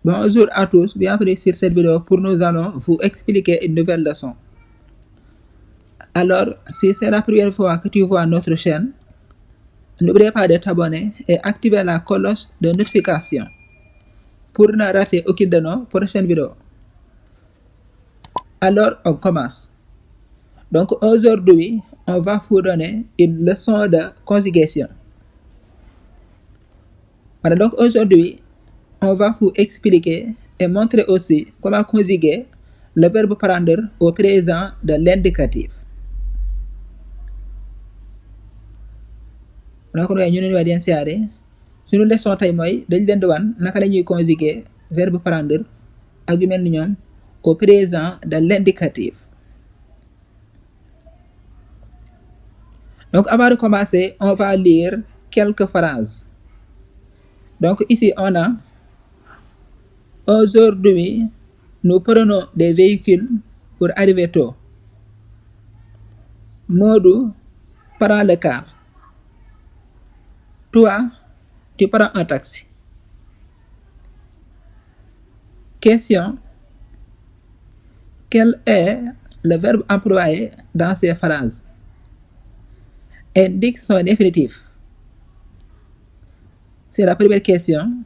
Bonjour à tous, bienvenue sur cette vidéo pour nous allons vous expliquer une nouvelle leçon. Alors, si c'est la première fois que tu vois notre chaîne, n'oubliez pas de t'abonner et activer la cloche de notification pour ne rater aucune de nos prochaines vidéos. Alors, on commence. Donc, aujourd'hui, on va vous donner une leçon de conjugation. Voilà, donc aujourd'hui, on va vous expliquer et montrer aussi comment conjuguer le verbe prendre au présent de l'indicatif. donc ñu ne waa den siyaare suñu leçon tey mooy dañ leen di wan naka la ñuy conjuguer verbe prendre ak yu mel ni ñoom au présent de l'indicatif. Donc avant de commencer, on va lire quelques phrases. Donc ici on a: aujourd'hui, nous prenons des véhicules pour arriver tôt. Modou prend le car. Toi, tu prends un taxi. Question: quel est le verbe employé dans ces phrases? Indique son infinitif. C'est la première question.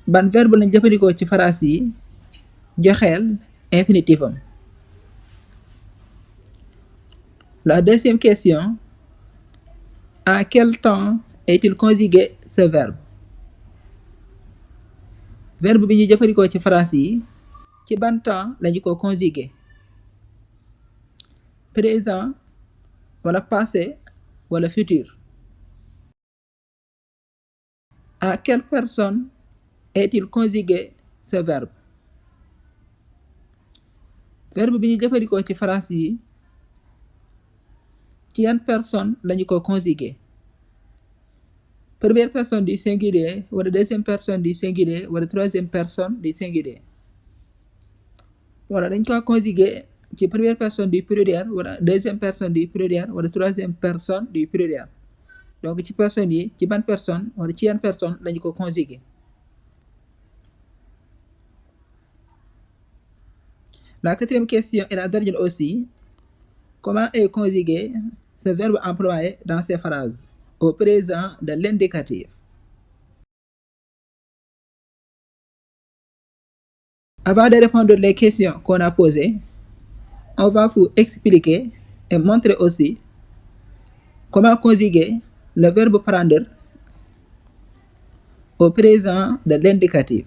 Ban verbe lañ jëfandikoo ci phrase yi joxeel infinitifam. La deuxième question: à quel temps est-il conjugué ce verbe? Verbe bi ñu jëfandikoo ci phrase yi ci ban temps lañu ko conjugué? Présent wala passé wala futur? À quelle personne est-il conjugué ce verbe? Verbe bi ñu jëfandikoo ci phrase yi ci yan personne lañu ko conjugué? Première personne du singulier wala deuxième personne du singulier wala troisième personne du singulier? Wala dañ ko conjugué ci première personne du pluriel wala deuxième personne du pluriel wala troisième personne du pluriel? Donc ci personne yi ci ban personne wala ci yan personne lañu ko conjugué? La quatrième question et la dernière aussi: comment est conjugué ce verbe employé dans ces phrases au présent de l'indicatif? Avant de répondre les questions qu'on a posées, on va vous expliquer et montrer aussi comment conjuguer le verbe prendre au présent de l'indicatif.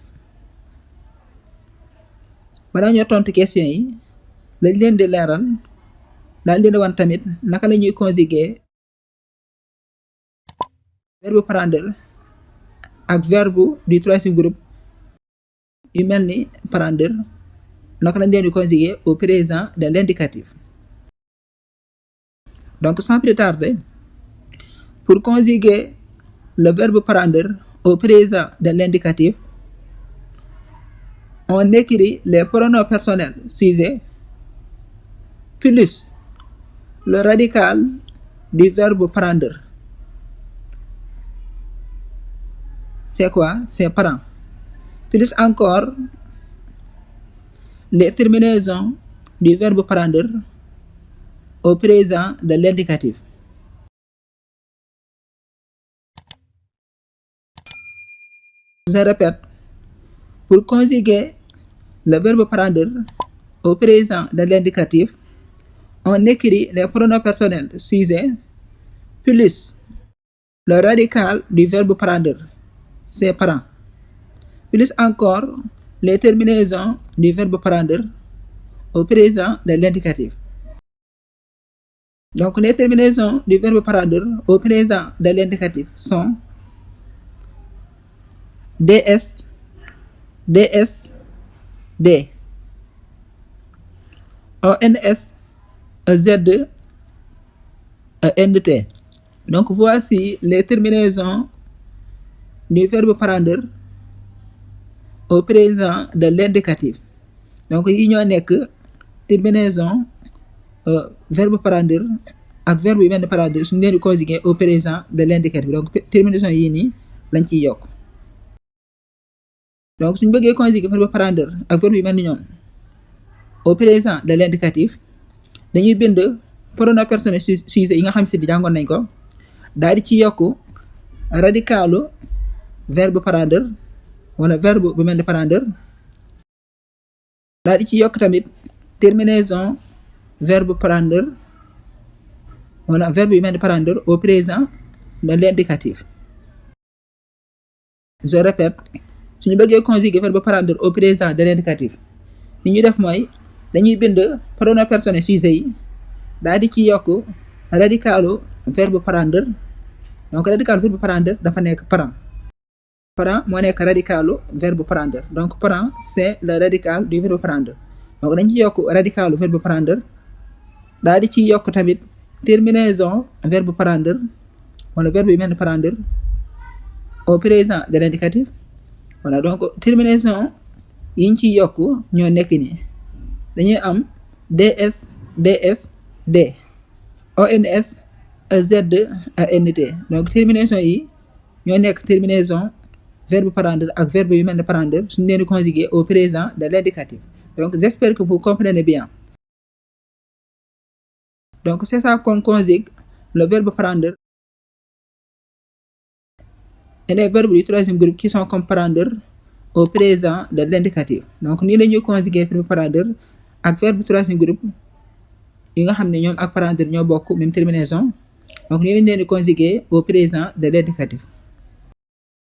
Balaa ñoo tontu question yi lañ leen di leeral daal leen di wan tamit naka la ñuy conjuguer verbe prendre ak verbe du troisième groupe yu mel ni prendre naka lañ leen di conjuguer au présent de l'indicatif. Donc sans plus tarder, pour conjuguer le verbe prendre au présent de l'indicatif, on écrit les pronoms personnels sujet plus le radical du verbe prendre. C'est quoi? C'est prend. Plus encore les terminaisons du verbe prendre au présent de l'indicatif. Je répète, pour conjuguer le verbe prendre au présent de l'indicatif, on écrit les pronoms personnels sujet plus le radical du verbe prendre, c'est prend, plus encore les terminaisons du verbe prendre au présent de l'indicatif. Donc les terminaisons du verbe prendre au présent de l'indicatif sont ds, ds, d, ons, ez, ent. Donc voici les terminaisons du verbe prendre au présent de l'indicatif. Donc yi ñoo nekk terminaison verbe prendre ak verbe yu mel ni prendre suñu leen di conjuguer au présent de l'indicatif. Donc terminaison yii nii lañ ciy yokk. donc suñ bëggee conjuguer verbe parandeur ak verbe yu mel ni ñoom au présent de l'indicatif dañuy bind pronom personnel sujet yi nga xam si di jàngoon nañ ko daal di ci yokk radicalu verbe parandeur wala verbe bu mel ni parandeur, daal di ci yokk tamit terminaison verbe parandeur wala verbe yu mel ni parandeur au présent de l'indicatif. Je répète, suñu bëggee conjuguer verbe parandeur au présent de l'indicatif li ñuy def mooy dañuy bind pronom personnel sujet yi daal di ci yokk radicalu verbe parandeur. donc radicalu verbe parandeur dafa nekk parent. parent moo nekk radicalu verbe parandeur, donc parent c'est le radical du verbe parandeur. donc dañ ci yokk radicalu verbe parandeur daal di ci yokk tamit terminaison verbe parandeur wala verbe yu mel ni parandeur au présent de l'indicatif. voilà donc terminaison yi ñu ciy yokk ñoo nekk nii dañuy am ds ds d ons ez ant. donc terminaison yi ñoo nekk terminaison verbe parandeur ak verbe yu mel ni parandeur suñu leen di conjuguer au présent de l'indicatif. donc j'espère que vous comprenez bien. donc c'est ça qu'on conjugue le verbe parandeur et les verbes du troisième groupe qui sont comme parandeur au présent de l'indicatif. donc nii la ñuy conjuguer verbe parandeur ak verbe du troisième groupe yi nga xam ne ñoom ak parandeur ñoo bokk même terminaison. donc nii lañ leen di conjuguer au présent de l'indicatif.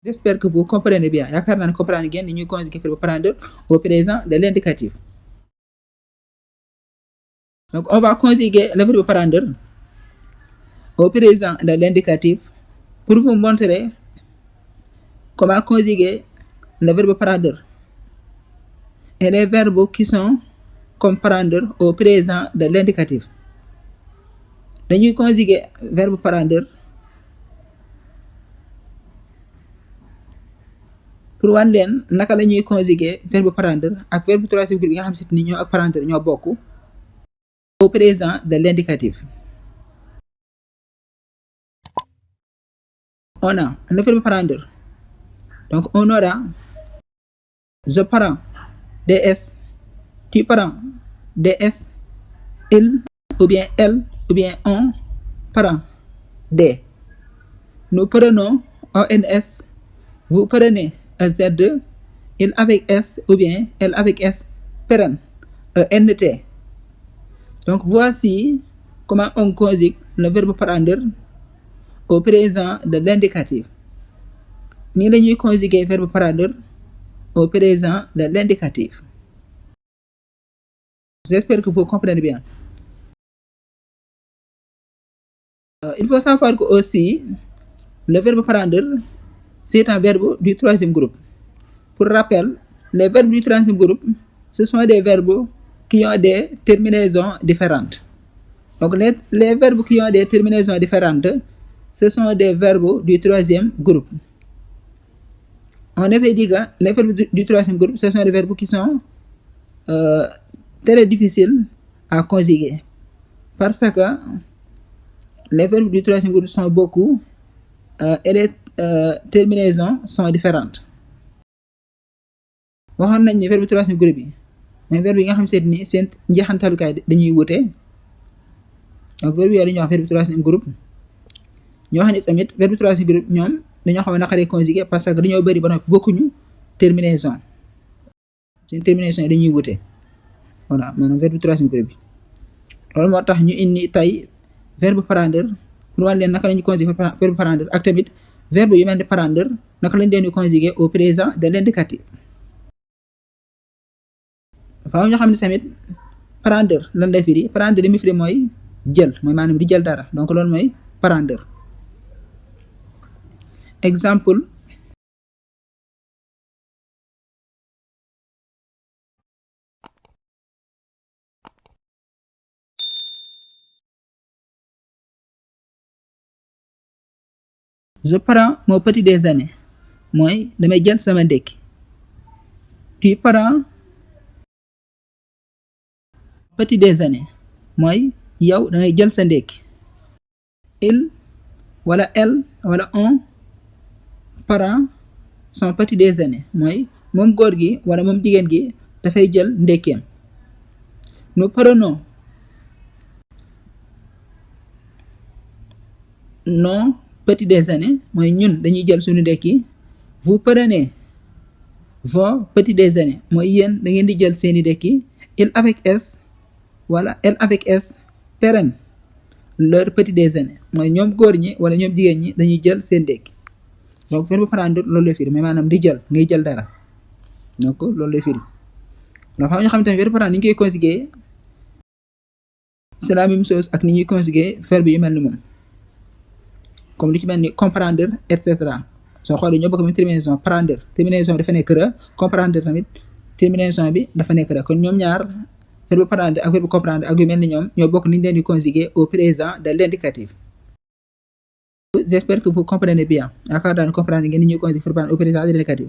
j'espère que vous comprenez bien. yaakaar naa ne comprendre ngeen ni ñuy conjuguer verbe parandeur au présent de l'indicatif. donc on va conjuguer le verbe parandeur au présent de l'indicatif pour vous montrer comment conjuguer le verbe parandeur et les verbes qui sont comme parandeur au présent de l'indicatif. dañuy conjuguer verbe parandeur pour wan leen naka la ñuy conjuguer verbe parandeur ak verbe troisième groupe yi nga xam si ni ñoo ak parandeur ñoo bokk au présent de l'indicatif. on a le verbe parandeur. donc on aura je prends ds, tu prends ds, il ou bien elle ou bien on prend des. nous prenons ons, vous prenez z, il avec s ou bien elle avec s prennent ent. donc voici comment on conjugue le verbe parandeur au présent de l'indicatif. nii la ñuy conjuguer verbe parandeur au présent de l'indicatif. j'espère que vous comprenez bien. il faut savoir que aussi le verbe parandeur c'est un verbe du troisième groupe. pour rappel, les verbes du troisième groupe ce sont des verbes qui ont des terminaisons différentes. donc les verbes qui ont des terminaisons différentes ce sont des verbes du troisième groupe. on avait dit que les verbes du troisième groupe ce sont des verbes qui sont très difficiles à conjuguer parce que les verbes du troisième groupe sont beaucoup et les terminaisons sont différentes. waxoon nañ ni verbe troisième groupe yi mais verbe yi nga xam seet ni seen njeexantalukaay dañuy wute. donc verbe yooyu dañuy wax verbe troisième groupe. ñoo xam ne tamit verbe troisième groupe ñoom dañoo xaw a naqaree conjuguer parce que dañoo bëri ba noppi bokkuñu terminaison. seen terminaison yi dañuy wute. voilà maanaam verbe troisième groupe bi loolu moo tax ñu indi tey verbe parandeur pour wan leen naka la ñuy conjuguer verbe parandeur ak tamit verbe yu mel ni parandeur naka lañ leen di conjuguer au présent de l'indicatif. faaw ñu xam ne tamit parandeur lan lay firi. parandeur li muy firi mooy jël mooy maanaam di jël dara donc loolu mooy parandeur. exemple je prends mon petit déjeuner mooy damay jël sama ndekki. tu prends petit déjeuner mooy yow da ngay jël sa ndekki. il wala elle wala on prend son petit déjeuner mooy moom góor gi wala moom jigéen gi dafay jël ndekkeem. Nous prenons non petit déjeuner mooy ñun dañuy jël suñu ndekki. Vous prenez vos petits déjeuners mooy yéen da ngeen di jël seeni ndekki. Il avec S wala elle avec S prennent leur petit déjeuner mooy ñoom góor ñi wala ñoom jigéen ñi dañuy jël seen ndekki. donc verbe prendre loolu lay firi mais maanaam di jël ngay jël dara donc loolu lay firi. donc xam nga xam tamit verbe prendre ni ñu koy conjuguer c'est la même chose ak ni ñuy conjuguer verbe yu mel ni moom comme li ci mel ni comprendre et cetera soo xoolee ñoo bokk même terminaison prendre terminaison bi dafa nekk re comprendre tamit terminaison bi dafa nekk re kon ñoom ñaar verbe prendre ak verbe comprendre ak yu mel ni ñoom ñoo bokk ni ñu leen di conjuguer au présent de l'indicatif. J'espère que vous comprenez bien yaakaar naa ne comprendre ngeen ni ñuy conjuguer verbe prendre au présent de l'indicatif.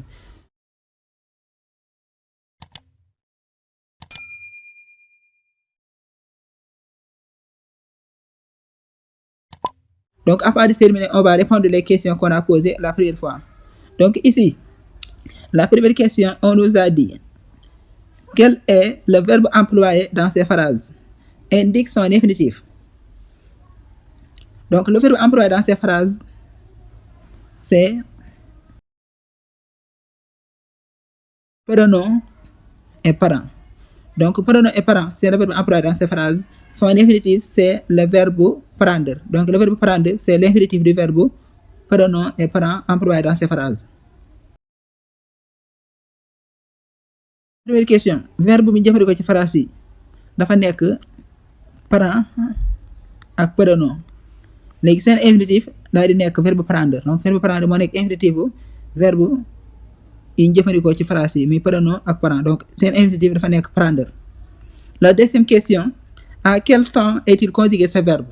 Donc, avant de terminer, on va répondre les questions qu'on a posées la première fois. Donc, ici, la première question, on nous a dit quel est le verbe employé dans ces phrases? Indique son infinitif. Donc, le verbe employé dans ces phrases, c'est prenons et parents. Donc, prenons et parents, c'est le verbe employé dans ces phrases. Son infinitif, c'est le verbe prendre. Donc, le verbe prendre, c'est l'infinitif du verbe prenons et parents employé dans ces phrases. Première question, verbe bi ñu jëfandikoo ci phrase yi dafa nekk parents ak prenons. léegi seen infinitif daal di nekk verbe prendre. Donc, verbe prendre moo nekk infinitif bu verbe yi ñu jëfandikoo ci phrase yi muy prenons ak parents. Donc, seen infinitif dafa nekk prendre. La deuxième question, à quel temps est-il conjugué ce verbe?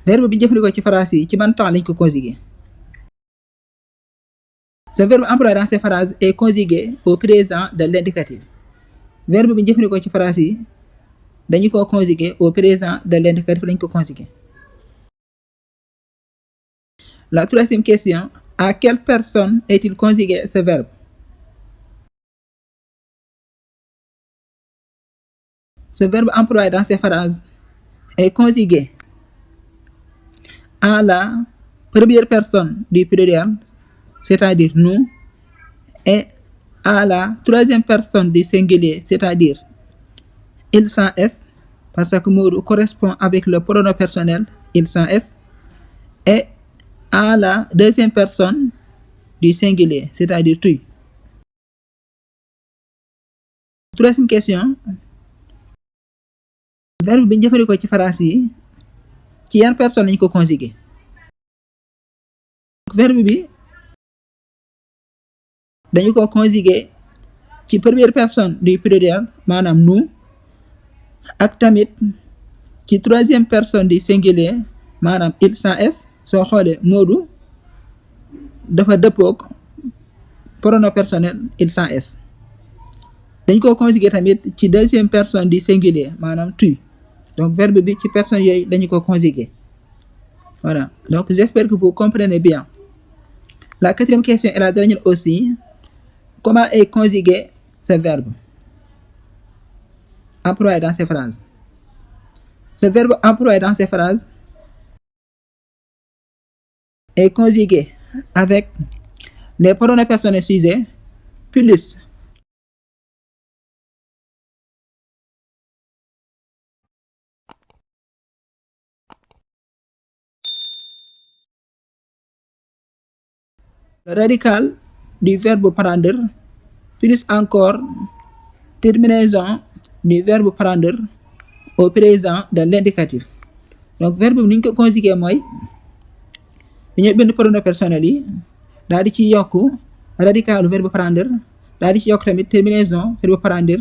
Verbe bi ñu jëfandikoo ci phrase yi ci ban temps lañ ko conjugué? Ce verbe employé dans ces phrases est conjugué au présent de l'indicatif. Verbe bi ñu jëfandikoo ci phrase yi dañu ko conjugué au présent de l'indicatif lañ ko conjugué. La troisième question, à quelle personne est-il conjugué ce verbe? Ce verbe employé dans ces phrases est conjugué à la première personne du pluriel, c'est-à-dire nous, et à la troisième personne du singulier, c'est-à-dire il sans S, parce que Modou correspond avec le pronom personnel il sans S, et à la deuxième personne du singulier, c'est-à-dire tu. Troisième question, verbe bi ñu jëfandikoo ci phrase yi ci yan personne lañu ko conjugué? Verbe bi dañu ko conjugué ci première personne du pluriel maanaam nous ak tamit ci troisième personne du singulier maanaam il sans S. soo xoolee Modou dafa dëppook pronom personnel il sans S. dañ ko conjugué tamit ci deuxième personne du singulier maanaam tu. Donc, verbe bi ci personne yooyu dañu ko conjugué. Voilà. Donc, j'espère que vous comprenez bien. La quatrième question et la dernière aussi. Comment est conjugué ce verbe employé dans ces phrases? Ce verbe employé dans ces phrases est conjugué avec les pronoms personnels sujets plus le radical du verbe prendre plus encore terminaison du verbe prendre au présent de l'indicatif. Donc verbe bi ni ñu ko conjugué mooy dañoo bind pronom personnel yi daal di ci yokk radical du verbe prendre daal di ci yokk tamit terminaison verbe prendre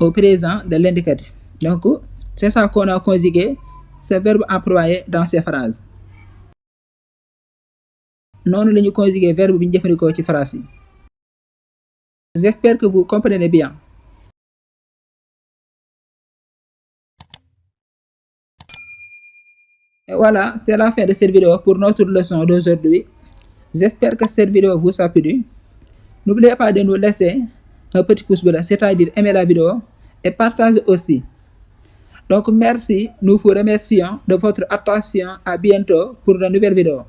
au présent de l'indicatif. Donc c'est ça qu'on a conjugué ce verbe employé dans ces phrases. noonu la ñu conjugué verbe bi ñu jëfandikoo ci phrase yi. J'espère que vous comprenez bien. Et voilà, c'est la fin de cette vidéo pour notre leçon d'aujourd'hui. J'espère que cette vidéo vous a plu. N'oubliez pas de nous laisser un petit pouce bleu, c'est-à-dire aimer la vidéo et partager aussi. Donc merci, nous vous remercions de votre attention. À bientôt pour de nouvelles vidéos.